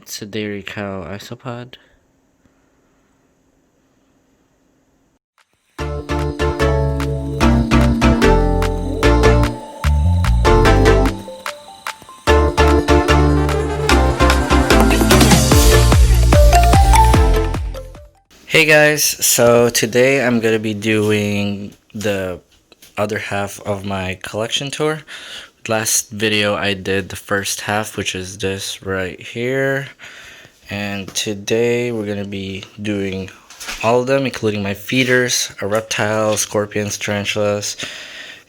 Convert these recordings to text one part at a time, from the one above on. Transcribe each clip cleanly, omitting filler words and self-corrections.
Sederi cow isopod. Hey guys, so today I'm gonna be doing the other half of my collection tour. Last video I did the first half, which is this right here, and today we're gonna be doing all of them, including my feeders, reptiles, scorpions, tarantulas,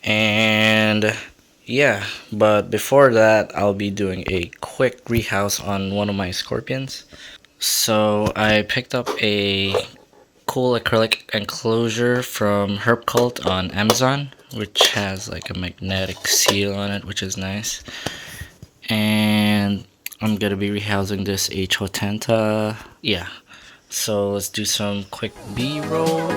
and yeah. But before that, I'll be doing a quick rehouse on one of my scorpions. So I picked up a cool acrylic enclosure from Herb Cult on Amazon, which has like a magnetic seal on it, which is nice. And I'm gonna be rehousing this H. hotenta. Yeah. So let's do some quick B-roll.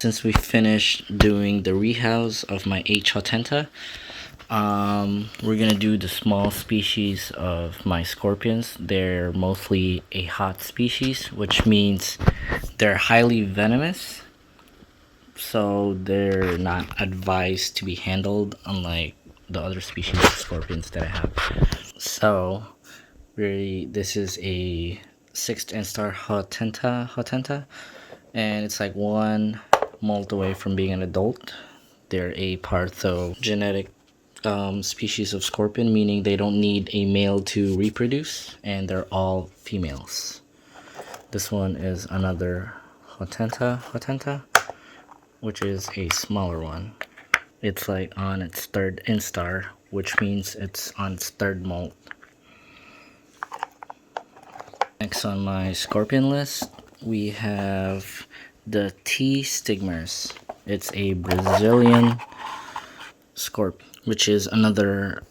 Since we finished doing the rehouse of my H. hotenta, we're gonna do the small species of my scorpions. They're mostly a hot species, which means they're highly venomous, so they're not advised to be handled, unlike the other species of scorpions that I have. So really, this is a 6th instar hotenta, and it's like one molt away from being an adult. They're a parthenogenetic species of scorpion, meaning they don't need a male to reproduce, and they're all females. This one is another hotenta, which is a smaller one. It's like on its 3rd instar, which means it's on its 3rd molt. Next on my scorpion list, we have the T. stigmers. It's a Brazilian scorpion, which is another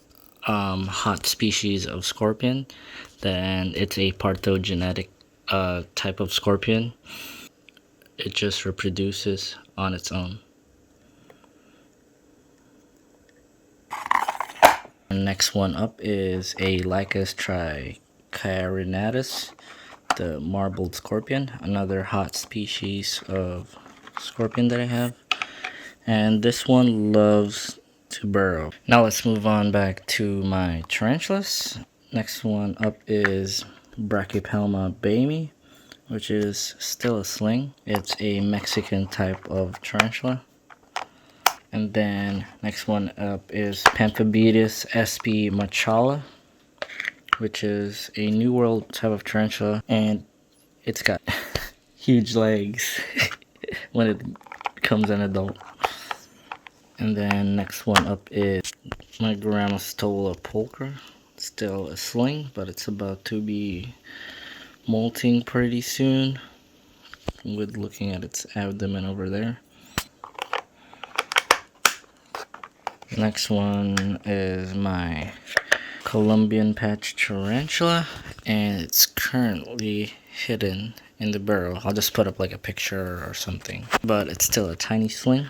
hot species of scorpion. Then it's a parthenogenetic type of scorpion. It just reproduces on its own. The next one up is a Lycus trichironatus, the marbled scorpion, another hot species of scorpion that I have. And this one loves to burrow. Now let's move on back to my tarantulas. Next one up is Brachypelma baimi, which is still a sling. It's a Mexican type of tarantula. And then next one up is Pamphobetes sp. machala, which is a New World type of tarantula, and it's got huge legs when it becomes an adult. And then next one up is my Grammostola pulchra. Still a sling, but it's about to be molting pretty soon, with looking at its abdomen over there. Next one is my Colombian patch tarantula, and it's currently hidden in the burrow. I'll just put up like a picture or something, but it's still a tiny sling,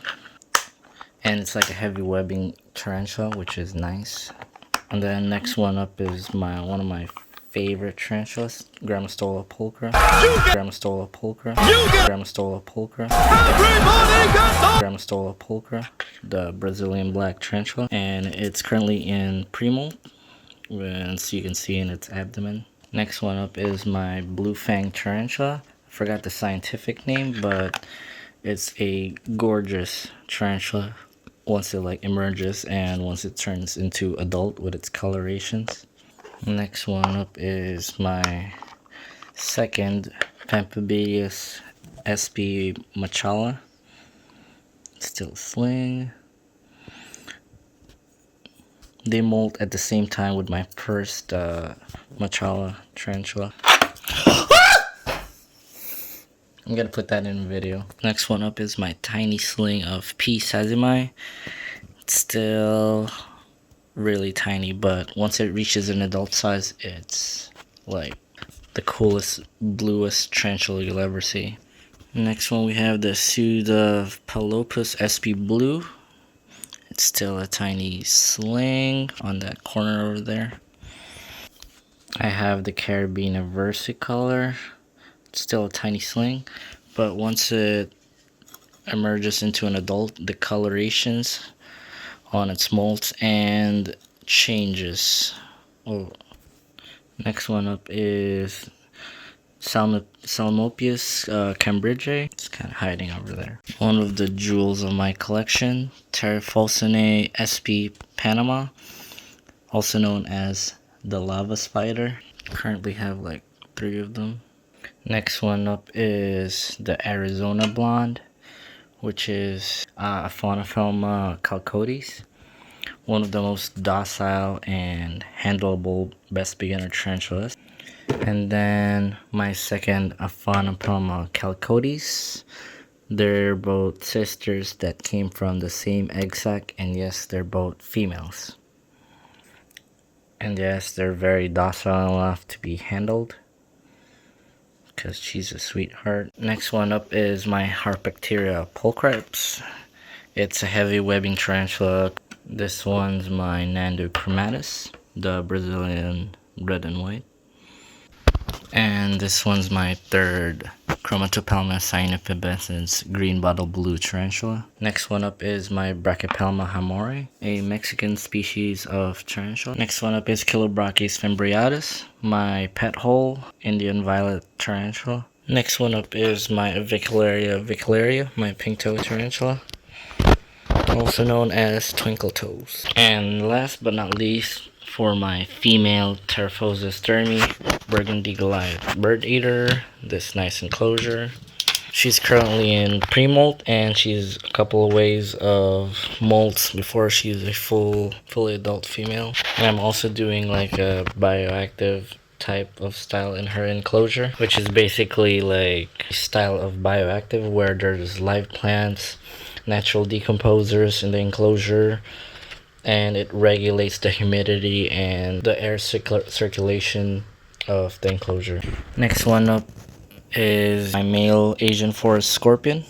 and it's like a heavy webbing tarantula, which is nice. And then next one up is one of my favorite tarantulas, Grammostola pulchra. Grammostola pulchra. Grammostola pulchra. Grammostola pulchra, the Brazilian black tarantula, and it's currently in pre-molt, as you can see in its abdomen. Next one up is my blue fang tarantula. I forgot the scientific name, but it's a gorgeous tarantula once it like emerges and once it turns into adult with its colorations. Next one up is my second Pamphibius sp. machala. Still a sling. They molt at the same time with my first machala tarantula. I'm gonna put that in a video. Next one up is my tiny sling of P. sazimi. It's still really tiny, but once it reaches an adult size, it's like the coolest, bluest tarantula you'll ever see. Next one we have the Pseudopelopus sp. blue. It's still a tiny sling on that corner over there. I have the Carabina versicolor. It's still a tiny sling, but once it emerges into an adult, the colorations on its molt and changes. Oh, next one up is Psalmopoeus cambridgei. It's kind of hiding over there. One of the jewels of my collection, Pterophalcinae sp. Panama, also known as the lava spider. Currently have like 3 of them. Next one up is the Arizona blonde, which is Aphonophelma chalcodes, one of the most docile and handleable best beginner tarantulas. And then my second Aphonopelma chalcodes. They're both sisters that came from the same egg sac, and yes, they're both females. And yes, they're very docile enough to be handled, because she's a sweetheart. Next one up is my Harpacteria pulchrips. It's a heavy webbing tarantula. This one's my Nhandu chromatus, the Brazilian red and white. And this one's my third Chromatopelma cyanopubescens green bottle blue tarantula. Next one up is my Brachypelma hamori, a Mexican species of tarantula. Next one up is Chilobrachys fimbriatus, my pet hole Indian violet tarantula. Next one up is my Avicularia, my pink toe tarantula, also known as twinkle toes. And last but not least, for my female Pterophosis thermi, Burgundy Goliath bird eater, this nice enclosure. She's currently in pre-molt, and she's a couple of ways of molts before she's a fully adult female. And I'm also doing like a bioactive type of style in her enclosure, which is basically like a style of bioactive where there's live plants, natural decomposers in the enclosure, and it regulates the humidity and the air circulation of the enclosure. Next one up is my male Asian forest scorpion.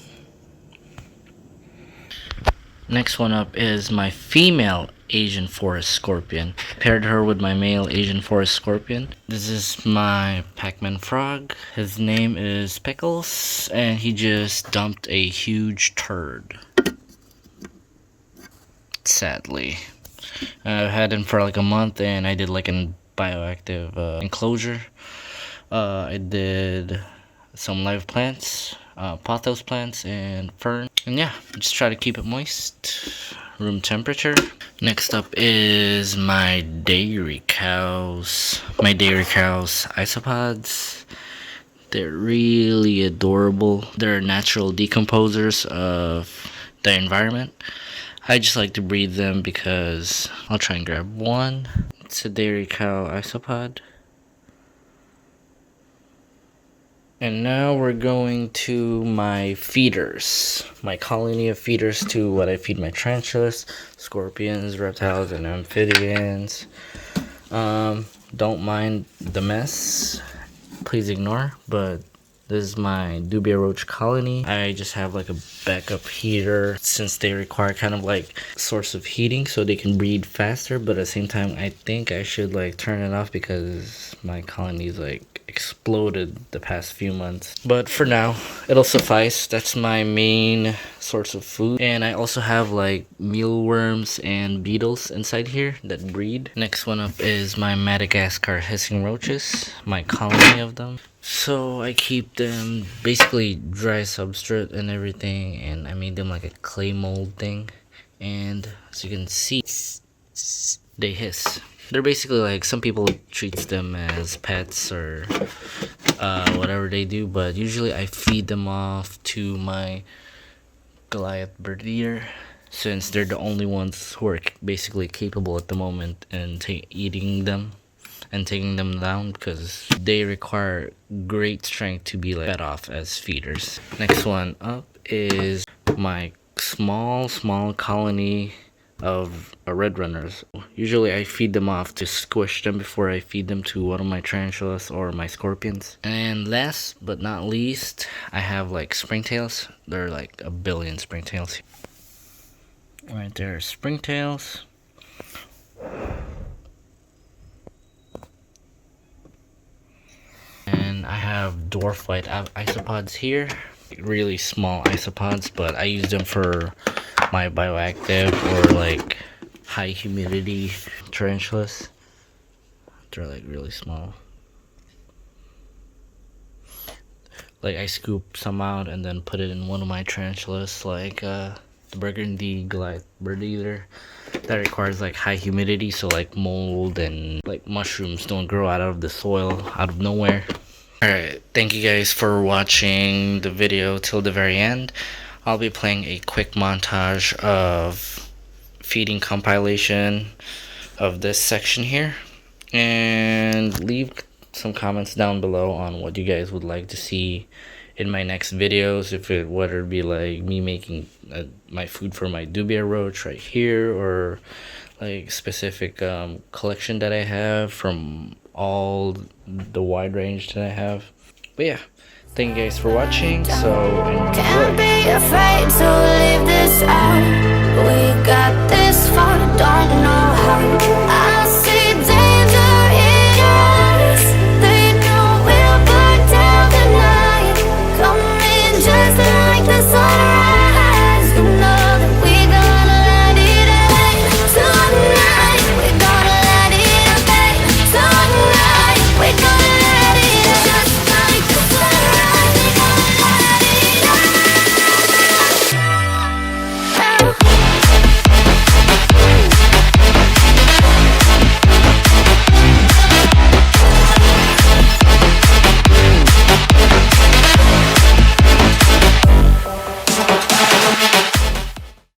Next one up is my female Asian forest scorpion. Paired her with my male Asian forest scorpion. This is my Pac-Man frog. His name is Pickles, and he just dumped a huge turd, sadly. I've had him for like a month, and I did like a bioactive enclosure. I did some live plants, pothos plants, and fern. And yeah, just try to keep it moist, room temperature. Next up is my dairy cows. My dairy cows isopods. They're really adorable. They're natural decomposers of the environment. I just like to breed them because I'll try and grab one. It's a dairy cow isopod. And now we're going to my feeders. My colony of feeders to what I feed my tarantulas, scorpions, reptiles, and amphibians. Don't mind the mess. Please ignore, but this is my dubia roach colony. I just have like a backup heater since they require kind of like source of heating so they can breed faster, but at the same time I think I should like turn it off because my colony's like exploded the past few months. But for now, it'll suffice. That's my main source of food. And I also have like mealworms and beetles inside here that breed. Next one up is my Madagascar hissing roaches, my colony of them. So I keep them basically dry substrate and everything, and I made them like a clay mold thing, and as you can see, they hiss. they're basically like, some people treats them as pets or whatever they do, but usually I feed them off to my Goliath bird eater, since they're the only ones who are basically capable at the moment in eating them and taking them down, because they require great strength to be like fed off as feeders. Next one up is my small colony of red runners. Usually I feed them off to squish them before I feed them to one of my tarantulas or my scorpions. And last but not least, I have like springtails. There are like a billion springtails. Right there, springtails. And I have dwarf white isopods here. Really small isopods, but I use them for my bioactive or like high humidity tarantulas. They're like really small. Like I scoop some out and then put it in one of my tarantulas, like the burgundy Goliath bird eater. That requires like high humidity, so like mold and like mushrooms don't grow out of the soil out of nowhere. Alright, thank you guys for watching the video till the very end. I'll be playing a quick montage of feeding compilation of this section here, and leave some comments down below on what you guys would like to see in my next videos, whether it be like me making my food for my dubia roach right here, or like specific collection that I have from all the wide range that I have. But yeah, thank you guys for watching, so enjoy. Can't be afraid to leave this out. We got this far, don't know how.